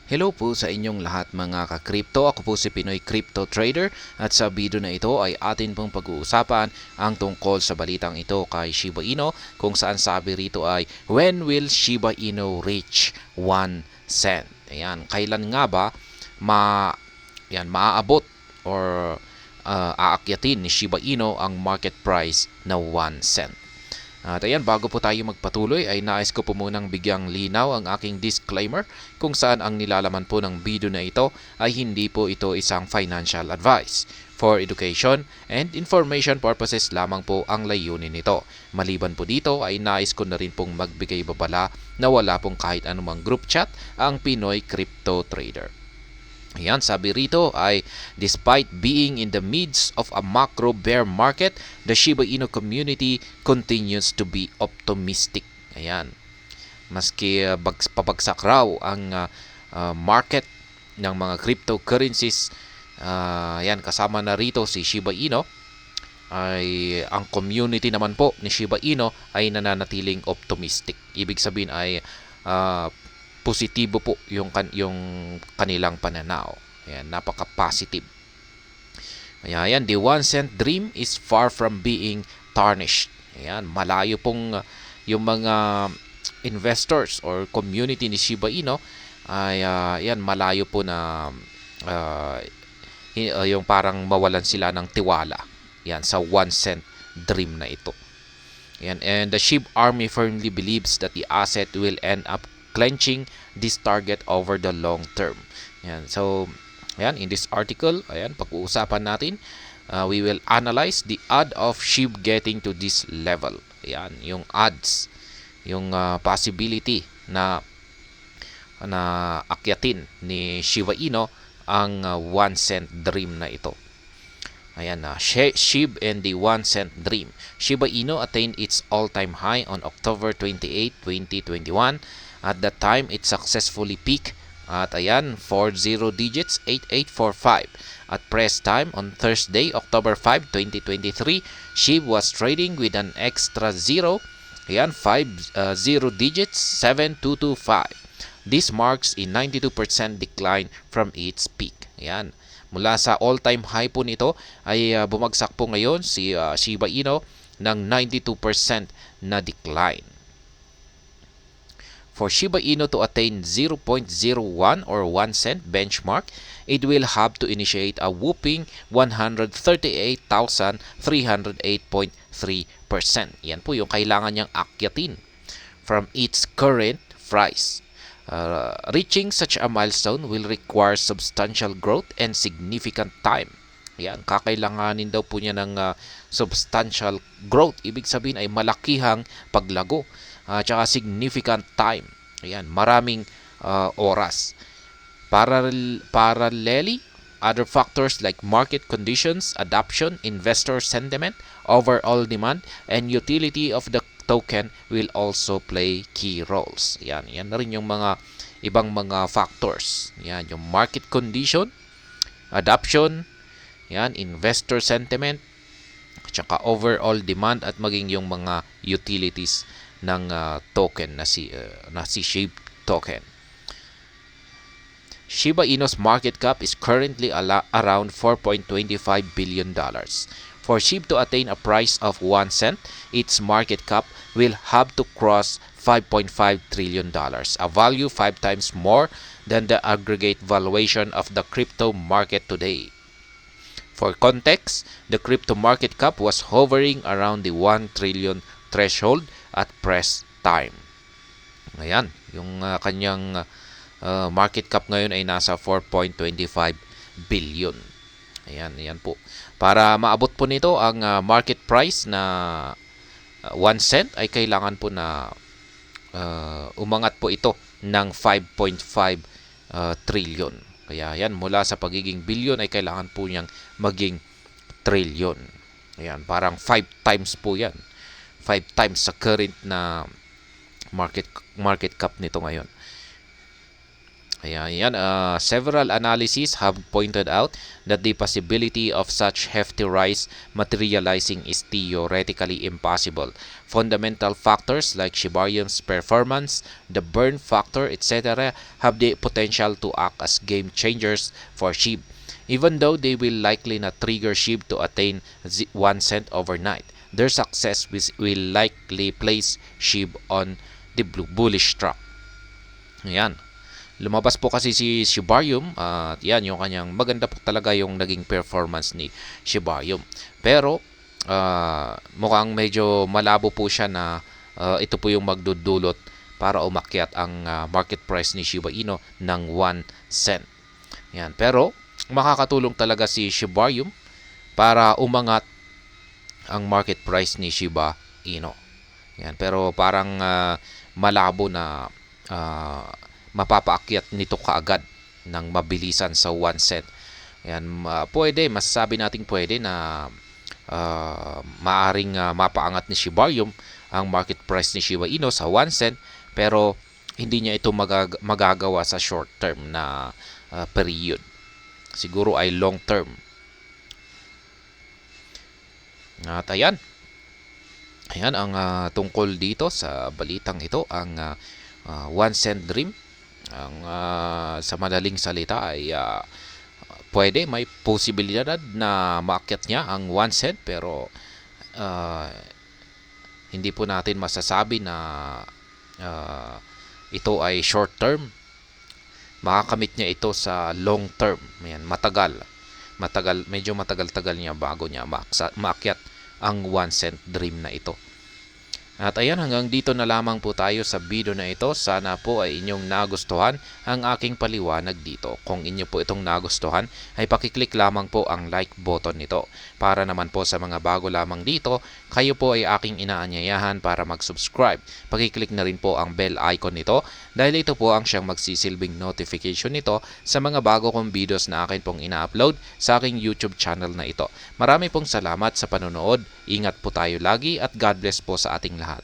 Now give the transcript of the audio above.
Hello po sa inyong lahat mga ka-crypto. Ako po si Pinoy Crypto Trader at sa video na ito ay atin pong pag-uusapan ang tungkol sa balitang ito kay Shiba Inu kung saan sabi rito ay when will Shiba Inu reach 1 cent? Ayan, kailan nga ba maaabot or aakyatin ni Shiba Inu ang market price na 1 cent? At ayan, bago po tayo magpatuloy ay nais ko po munang bigyang linaw ang aking disclaimer kung saan ang nilalaman po ng video na ito ay hindi po ito isang financial advice. For education and information purposes lamang po ang layunin nito. Maliban po dito ay nais ko na rin pong magbigay babala na wala pong kahit anumang group chat ang Pinoy Crypto Trader. Ayan, sabi rito ay despite being in the midst of a macro bear market, the Shiba Inu community continues to be optimistic. Ayan. Maski pabagsak raw ang market ng mga cryptocurrencies, ayan, kasama na rito si Shiba Inu, ay ang community naman po ni Shiba Inu ay nananatiling optimistic. Ibig sabihin ay positibo po yung kanilang pananaw. Ayan, napaka-positive. Ayan, the 1 cent dream is far from being tarnished. Ayan, malayo pong yung mga investors or community ni Shiba Inu ay yan, malayo po na yung parang mawalan sila ng tiwala. Yan, sa 1 cent dream na ito. Yan, and the SHIB army firmly believes that the asset will end up clenching this target over the long term. Yan. So, ayan, in this article, ayan, pag-uusapan natin, we will analyze the odd of SHIB getting to this level. Ayan, yung odds, yung possibility na akyatin ni Shiba Inu ang 1 cent dream na ito. Ayan na, SHIB and the 1 cent dream. Shiba Inu attained its all-time high on October 28, 2021. At that time, it successfully peaked at ayan, 40 digits, 8845. At press time on Thursday, October 5, 2023, SHIB was trading with an extra zero, ayan, 0 digits, 7225. This marks a 92% decline from its peak. Ayan. Mula sa all-time high po nito ay bumagsak po ngayon si Shiba Inu ng 92% na decline. For Shiba Inu to attain 0.01 or 1 cent benchmark, it will have to initiate a whooping 138,308.3%. Yan po yung kailangan niyang akyatin from its current price. Reaching such a milestone will require substantial growth and significant time. Yan, kakailanganin daw po niya ng substantial growth. Ibig sabihin ay malakihang paglago. Tsaka significant time. Ayan, maraming oras. Parallelly, other factors like market conditions, adoption, investor sentiment, overall demand, and utility of the token will also play key roles. Yan, yan na rin yung mga ibang mga factors. Yan, yung market condition, adoption, yan, investor sentiment, tsaka overall demand at maging yung mga utilities ng token na si SHIB token. Shiba Inu's market cap is currently around $4.25 billion. For SHIB to attain a price of 1 cent, its market cap will have to cross $5.5 trillion, a value 5 times more than the aggregate valuation of the crypto market today. For context, the crypto market cap was hovering around the 1 trillion threshold at press time. Ayan, yung kanyang market cap ngayon ay nasa 4.25 billion. Ayan, ayan po. Para maabot po nito ang market price na 1 cent ay kailangan po na umangat po ito ng 5.5 trillion. Kaya yan, mula sa pagiging billion ay kailangan po niyang maging trillion. Ayan, parang 5 times po yan. 5 times sa current na market cap nito ngayon. Ayan, yan. Several analyses have pointed out that the possibility of such hefty rise materializing is theoretically impossible. Fundamental factors like Shibarium's performance, the burn factor, etc. have the potential to act as game changers for SHIB, even though they will likely not trigger SHIB to attain 1 cent overnight. Their success will likely place SHIB on the bullish track. Ayan. Lumabas po kasi si Shibarium at yan yung kanyang maganda po talaga yung naging performance ni Shibarium. Pero mukhang medyo malabo po siya na ito po yung magdudulot para umakyat ang market price ni Shiba Inu ng 1 cent. Yan. Pero makakatulong talaga si Shibarium para umangat ang market price ni Shiba Inu. Yan. Pero parang malabo na mapapaakyat nito kaagad ng mabilisan sa 1 cent. Yan, pwede, masasabi natin pwede na maaring mapaangat ni Shibarium ang market price ni Shiba Inu sa 1 cent, pero hindi niya ito magagawa sa short term na period. Siguro ay long term. At ayan ang tungkol dito sa balitang ito, ang 1 cent dream. Ang sa madaling salita ay pwede, may posibilidad na maakyat niya ang 1 cent, pero hindi po natin masasabi na ito ay short term. Makakamit niya ito sa long term. Ayan, medyo matagal-tagal niya bago niya maakyat ang 1 cent dream na ito. At ayan, hanggang dito na lamang po tayo sa video na ito. Sana po ay inyong nagustuhan ang aking paliwanag dito. Kung inyo po itong nagustuhan, ay pakiclick lamang po ang like button nito. Para naman po sa mga bago lamang dito, kayo po ay aking inaanyayahan para mag-subscribe. Pakiclick na rin po ang bell icon nito dahil ito po ang siyang magsisilbing notification nito sa mga bago kong videos na akin pong ina-upload sa aking YouTube channel na ito. Marami pong salamat sa panonood. Ingat po tayo lagi at God bless po sa ating lahat.